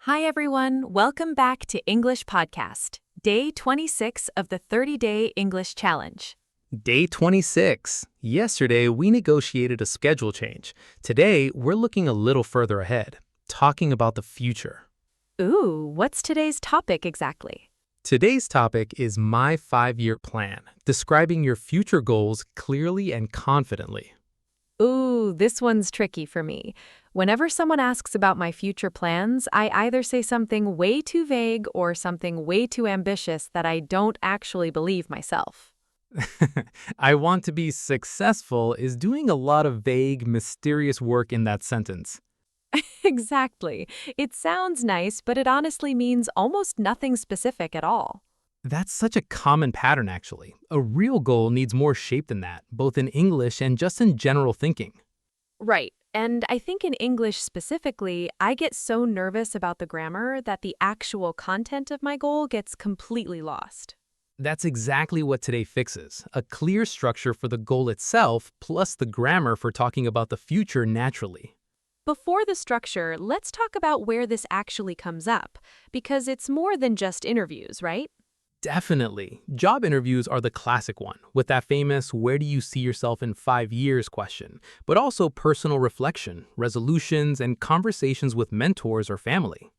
Hi, everyone. Welcome back to English Podcast, day 26 of the 30-day English challenge. Day 26. Yesterday, we negotiated a schedule change. Today, we're looking a little further ahead, talking about the future. Ooh, what's today's topic exactly? Today's topic is my 5-year plan, describing your future goals clearly and confidently. Ooh, this one's tricky for me. Whenever someone asks about my future plans, I either say something way too vague or something way too ambitious that I don't actually believe myself. I want to be successful is doing a lot of vague, mysterious work in that sentence. Exactly. It sounds nice, but it honestly means almost nothing specific at all. That's such a common pattern, actually. A real goal needs more shape than that, both in English and just in general thinking. Right. And I think in English specifically, I get so nervous about the grammar that the actual content of my goal gets completely lost. That's exactly what today fixes, a clear structure for the goal itself, plus the grammar for talking about the future naturally. Before the structure, let's talk about where this actually comes up, because it's more than just interviews, right? Definitely. Job interviews are the classic one, with that famous "where do you see yourself in 5 years" question, but also personal reflection, resolutions, and conversations with mentors or family.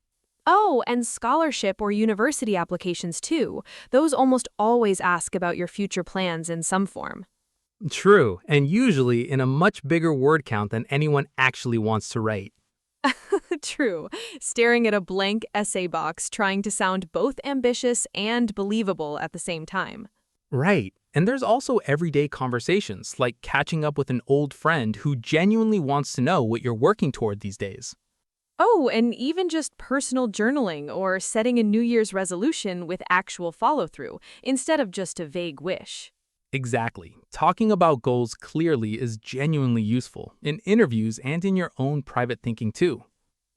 Oh, and scholarship or university applications too. Those almost always ask about your future plans in some form. True, and usually in a much bigger word count than anyone actually wants to write. True. Staring at a blank essay box trying to sound both ambitious and believable at the same time. Right. And there's also everyday conversations, like catching up with an old friend who genuinely wants to know what you're working toward these days. Oh, and even just personal journaling or setting a New Year's resolution with actual follow-through, instead of just a vague wish. Exactly. Talking about goals clearly is genuinely useful, in interviews and in your own private thinking too.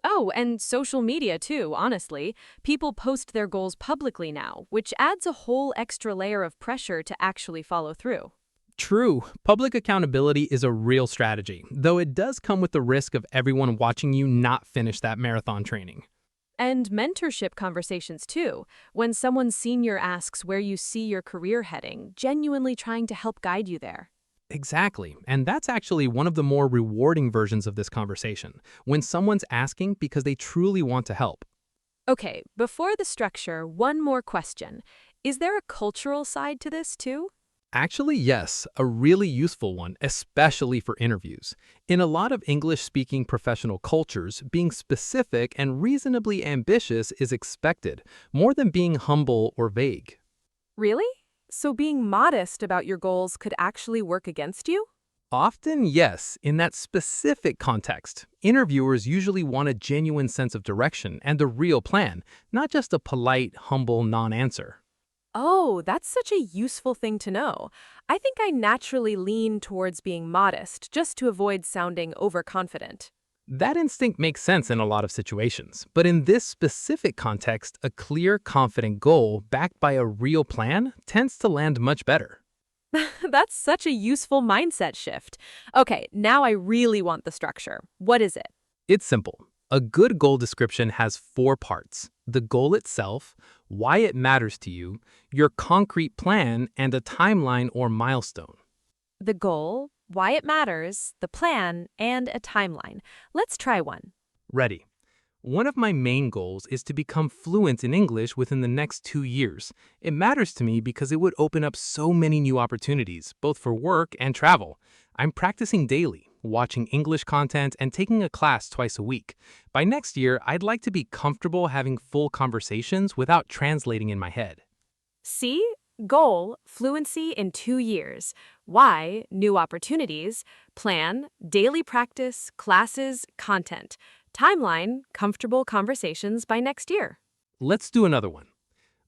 Oh, and social media too, honestly. People post their goals publicly now, which adds a whole extra layer of pressure to actually follow through. True, public accountability is a real strategy, though it does come with the risk of everyone watching you not finish that marathon training. And mentorship conversations too, when someone senior asks where you see your career heading, genuinely trying to help guide you there. Exactly, and that's actually one of the more rewarding versions of this conversation, when someone's asking because they truly want to help. Okay, before the structure, one more question. Is there a cultural side to this too? Actually, yes, a really useful one, especially for interviews. In a lot of English-speaking professional cultures, being specific and reasonably ambitious is expected, more than being humble or vague. Really? So being modest about your goals could actually work against you? Often, yes, in that specific context. Interviewers usually want a genuine sense of direction and a real plan, not just a polite, humble non-answer. Oh, that's such a useful thing to know. I think I naturally lean towards being modest just to avoid sounding overconfident. That instinct makes sense in a lot of situations, but in this specific context, a clear, confident goal backed by a real plan tends to land much better. That's such a useful mindset shift. Okay, now I really want the structure. What is it? It's simple. A good goal description has 4 parts: the goal itself, why it matters to you, your concrete plan, and a timeline or milestone. The goal, why it matters, the plan, and a timeline. Let's try one. Ready. One of my main goals is to become fluent in English within the next 2 years. It matters to me because it would open up so many new opportunities, both for work and travel. I'm practicing daily, watching English content, and taking a class twice a week. By next year, I'd like to be comfortable having full conversations without translating in my head. See? Goal, fluency in 2 years. Why, new opportunities. Plan, daily practice, classes, content. Timeline, comfortable conversations by next year. Let's do another one.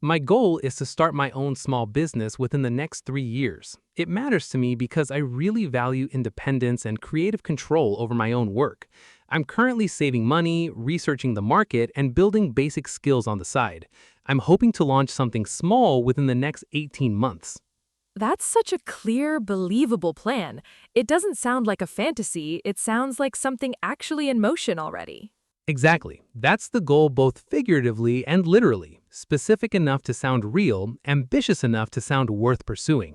My goal is to start my own small business within the next 3 years. It matters to me because I really value independence and creative control over my own work. I'm currently saving money, researching the market, and building basic skills on the side. I'm hoping to launch something small within the next 18 months. That's such a clear, believable plan. It doesn't sound like a fantasy, it sounds like something actually in motion already. Exactly. That's the goal both figuratively and literally. Specific enough to sound real, ambitious enough to sound worth pursuing.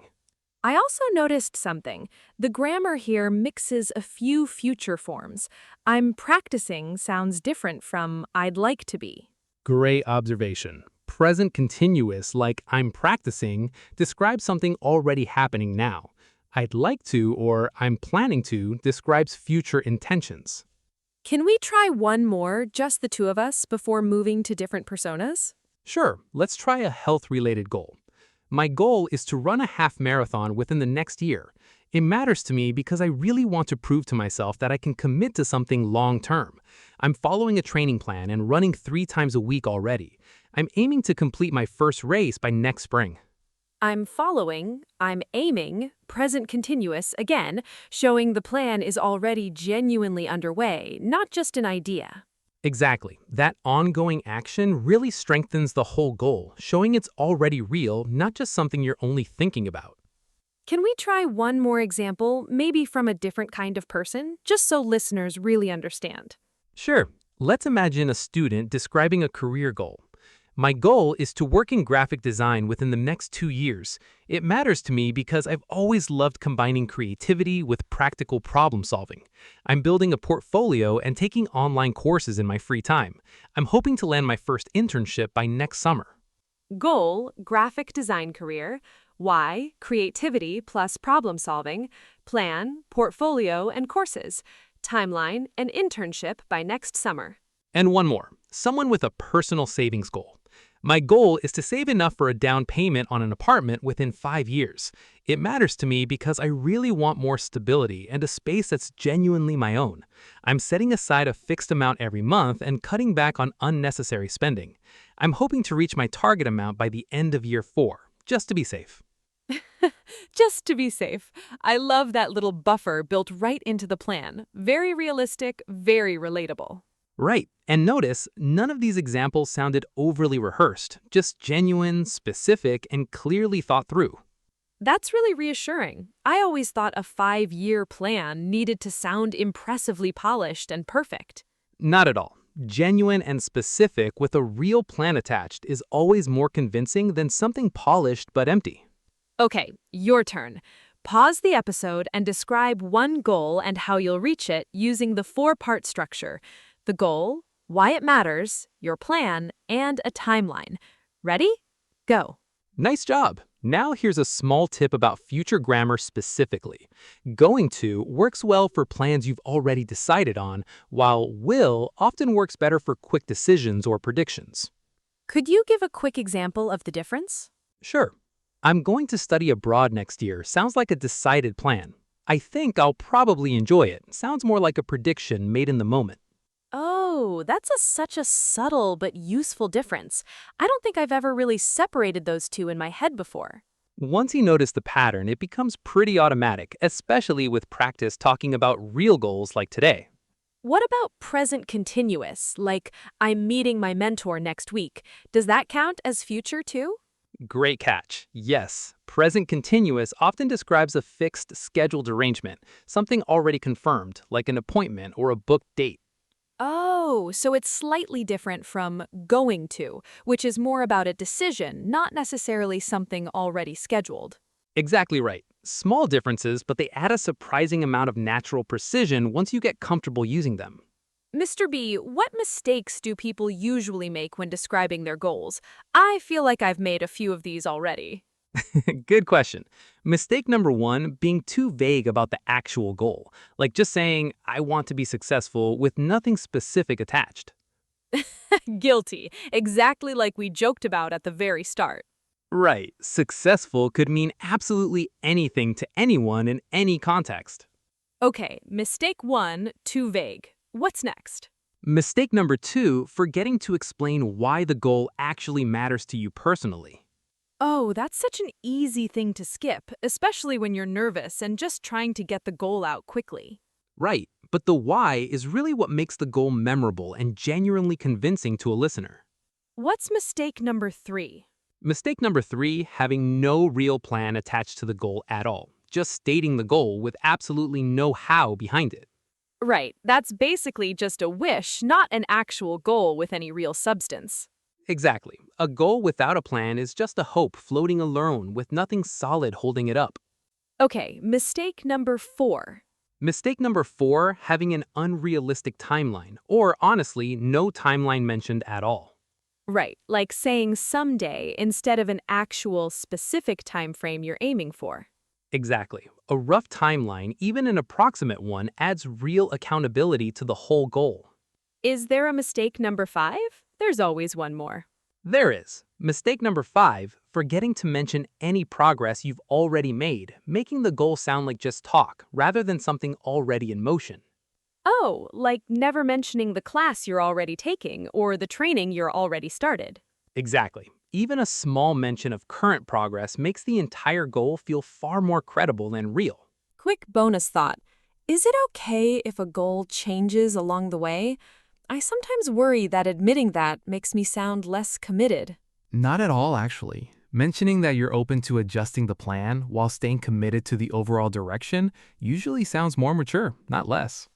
I also noticed something. The grammar here mixes a few future forms. I'm practicing sounds different from I'd like to be. Great observation. Present continuous, like I'm practicing, describes something already happening now. I'd like to or I'm planning to describes future intentions. Can we try one more, just the two of us, before moving to different personas? Sure, let's try a health-related goal. My goal is to run a half marathon within the next year. It matters to me because I really want to prove to myself that I can commit to something long-term. I'm following a training plan and running 3 times a week already. I'm aiming to complete my first race by next spring. I'm aiming, present continuous again, showing the plan is already genuinely underway, not just an idea. Exactly. That ongoing action really strengthens the whole goal, showing it's already real, not just something you're only thinking about. Can we try one more example, maybe from a different kind of person, just so listeners really understand? Sure, let's imagine a student describing a career goal. My goal is to work in graphic design within the next 2 years. It matters to me because I've always loved combining creativity with practical problem solving. I'm building a portfolio and taking online courses in my free time. I'm hoping to land my first internship by next summer. Goal, graphic design career. Why, creativity plus problem solving. Plan, portfolio and courses. Timeline, an internship by next summer. And one more, someone with a personal savings goal. My goal is to save enough for a down payment on an apartment within 5 years. It matters to me because I really want more stability and a space that's genuinely my own. I'm setting aside a fixed amount every month and cutting back on unnecessary spending. I'm hoping to reach my target amount by the end of year 4, just to be safe. Just to be safe. I love that little buffer built right into the plan. Very realistic, very relatable. Right, and notice, none of these examples sounded overly rehearsed, just genuine, specific, and clearly thought through. That's really reassuring. I always thought a 5-year plan needed to sound impressively polished and perfect. Not at all. Genuine and specific with a real plan attached is always more convincing than something polished but empty. Okay, your turn. Pause the episode and describe one goal and how you'll reach it using the 4-part structure. The goal, why it matters, your plan, and a timeline. Ready? Go. Nice job! Now here's a small tip about future grammar specifically. Going to works well for plans you've already decided on, while will often works better for quick decisions or predictions. Could you give a quick example of the difference? Sure. I'm going to study abroad next year sounds like a decided plan. I think I'll probably enjoy it. Sounds more like a prediction made in the moment. Oh, that's such a subtle but useful difference. I don't think I've ever really separated those two in my head before. Once you notice the pattern, it becomes pretty automatic, especially with practice talking about real goals like today. What about present continuous, like I'm meeting my mentor next week? Does that count as future too? Great catch. Yes, present continuous often describes a fixed, scheduled arrangement, something already confirmed, like an appointment or a booked date. Oh, so it's slightly different from going to, which is more about a decision, not necessarily something already scheduled. Exactly right. Small differences, but they add a surprising amount of natural precision once you get comfortable using them. Mr. B, what mistakes do people usually make when describing their goals? I feel like I've made a few of these already. Good question. Mistake number 1, being too vague about the actual goal, like just saying, I want to be successful with nothing specific attached. Guilty, exactly like we joked about at the very start. Right, successful could mean absolutely anything to anyone in any context. Okay, mistake 1, too vague. What's next? Mistake number 2, forgetting to explain why the goal actually matters to you personally. Oh, that's such an easy thing to skip, especially when you're nervous and just trying to get the goal out quickly. Right, but the why is really what makes the goal memorable and genuinely convincing to a listener. What's mistake number 3? Mistake number 3, having no real plan attached to the goal at all, just stating the goal with absolutely no how behind it. Right, that's basically just a wish, not an actual goal with any real substance. Exactly. A goal without a plan is just a hope floating alone with nothing solid holding it up. Okay, mistake number 4. Mistake number 4, having an unrealistic timeline, or honestly, no timeline mentioned at all. Right, like saying someday instead of an actual specific time frame you're aiming for. Exactly. A rough timeline, even an approximate one, adds real accountability to the whole goal. Is there a mistake number 5? There's always one more. There is. Mistake number 5, forgetting to mention any progress you've already made, making the goal sound like just talk rather than something already in motion. Oh, like never mentioning the class you're already taking or the training you're already started. Exactly. Even a small mention of current progress makes the entire goal feel far more credible and real. Quick bonus thought. Is it okay if a goal changes along the way? I sometimes worry that admitting that makes me sound less committed. Not at all, actually. Mentioning that you're open to adjusting the plan while staying committed to the overall direction usually sounds more mature, not less.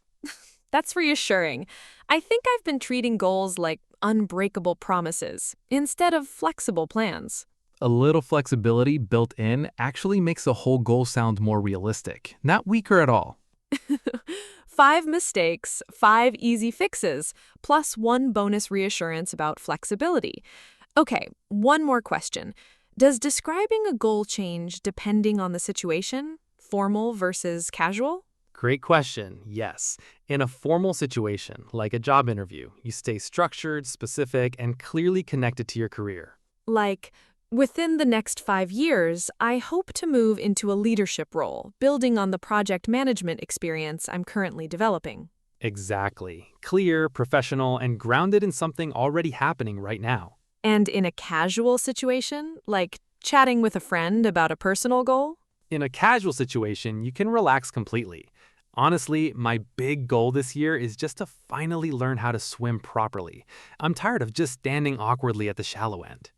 That's reassuring. I think I've been treating goals like unbreakable promises instead of flexible plans. A little flexibility built in actually makes the whole goal sound more realistic, not weaker at all. 5 mistakes, 5 easy fixes, plus 1 bonus reassurance about flexibility. Okay, one more question. Does describing a goal change depending on the situation? Formal versus casual? Great question. Yes. In a formal situation, like a job interview, you stay structured, specific, and clearly connected to your career. Like, within the next 5 years, I hope to move into a leadership role, building on the project management experience I'm currently developing. Exactly. Clear, professional, and grounded in something already happening right now. And in a casual situation, like chatting with a friend about a personal goal? In a casual situation, you can relax completely. Honestly, my big goal this year is just to finally learn how to swim properly. I'm tired of just standing awkwardly at the shallow end.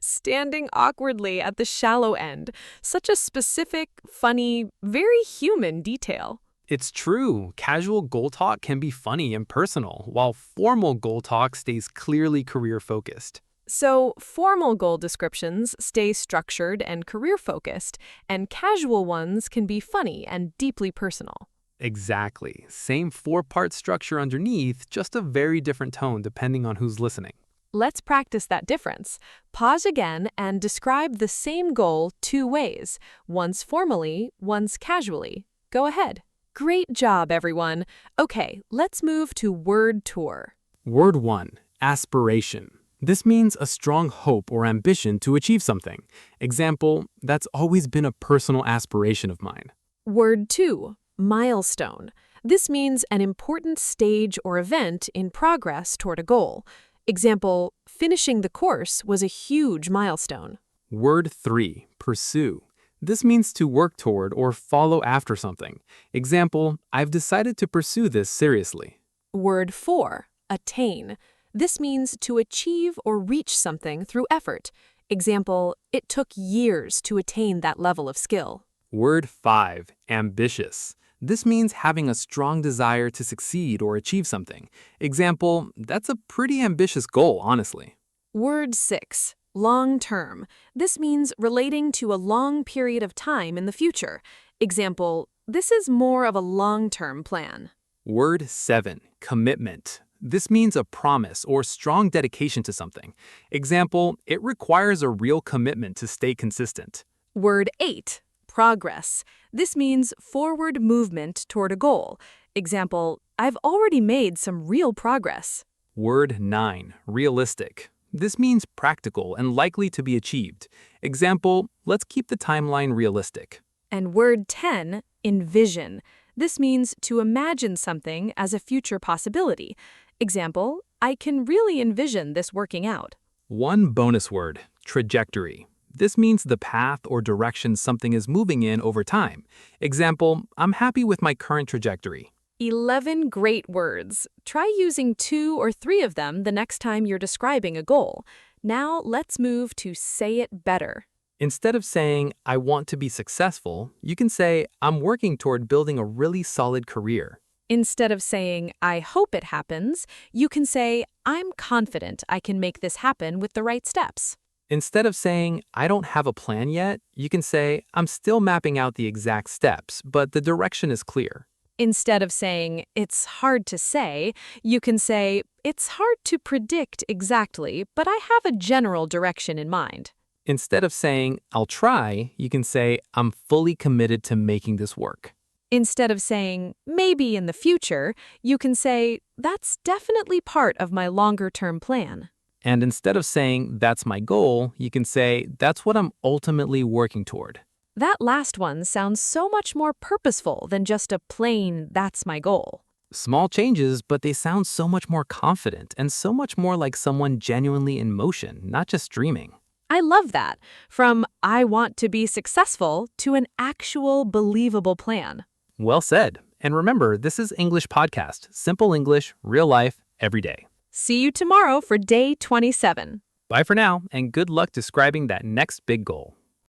Standing awkwardly at the shallow end. Such a specific, funny, very human detail. It's true. Casual goal talk can be funny and personal, while formal goal talk stays clearly career-focused. So, formal goal descriptions stay structured and career-focused, and casual ones can be funny and deeply personal. Exactly. Same four-part structure underneath, just a very different tone depending on who's listening. Let's practice that difference. Pause again and describe the same goal 2 ways, once formally, once casually. Go ahead. Great job, everyone. Okay, let's move to word tour. Word 1. Aspiration. This means a strong hope or ambition to achieve something. Example, that's always been a personal aspiration of mine. Word 2. Milestone. This means an important stage or event in progress toward a goal. Example, finishing the course was a huge milestone. Word 3. Pursue. This means to work toward or follow after something. Example, I've decided to pursue this seriously. Word 4. Attain. This means to achieve or reach something through effort. Example, it took years to attain that level of skill. Word 5. Ambitious. This means having a strong desire to succeed or achieve something. Example, that's a pretty ambitious goal, honestly. Word 6. Long term. This means relating to a long period of time in the future. Example, this is more of a long-term plan. Word 7. Commitment. This means a promise or strong dedication to something. Example, it requires a real commitment to stay consistent. Word 8. Progress. This means forward movement toward a goal. Example, I've already made some real progress. Word 9. Realistic. This means practical and likely to be achieved. Example, let's keep the timeline realistic. And word 10. Envision. This means to imagine something as a future possibility. Example, I can really envision this working out. One bonus word, trajectory. This means the path or direction something is moving in over time. Example, I'm happy with my current trajectory. 11 great words. Try using 2 or 3 of them the next time you're describing a goal. Now let's move to say it better. Instead of saying, I want to be successful, you can say, I'm working toward building a really solid career. Instead of saying, I hope it happens, you can say, I'm confident I can make this happen with the right steps. Instead of saying, I don't have a plan yet, you can say, I'm still mapping out the exact steps, but the direction is clear. Instead of saying, it's hard to say, you can say, it's hard to predict exactly, but I have a general direction in mind. Instead of saying, I'll try, you can say, I'm fully committed to making this work. Instead of saying, maybe in the future, you can say, that's definitely part of my longer-term plan. And instead of saying, that's my goal, you can say, that's what I'm ultimately working toward. That last one sounds so much more purposeful than just a plain, that's my goal. Small changes, but they sound so much more confident and so much more like someone genuinely in motion, not just dreaming. I love that. From I want to be successful to an actual believable plan. Well said. And remember, this is English Podcast. Simple English, real life, every day. See you tomorrow for day 27. Bye for now, and good luck describing that next big goal.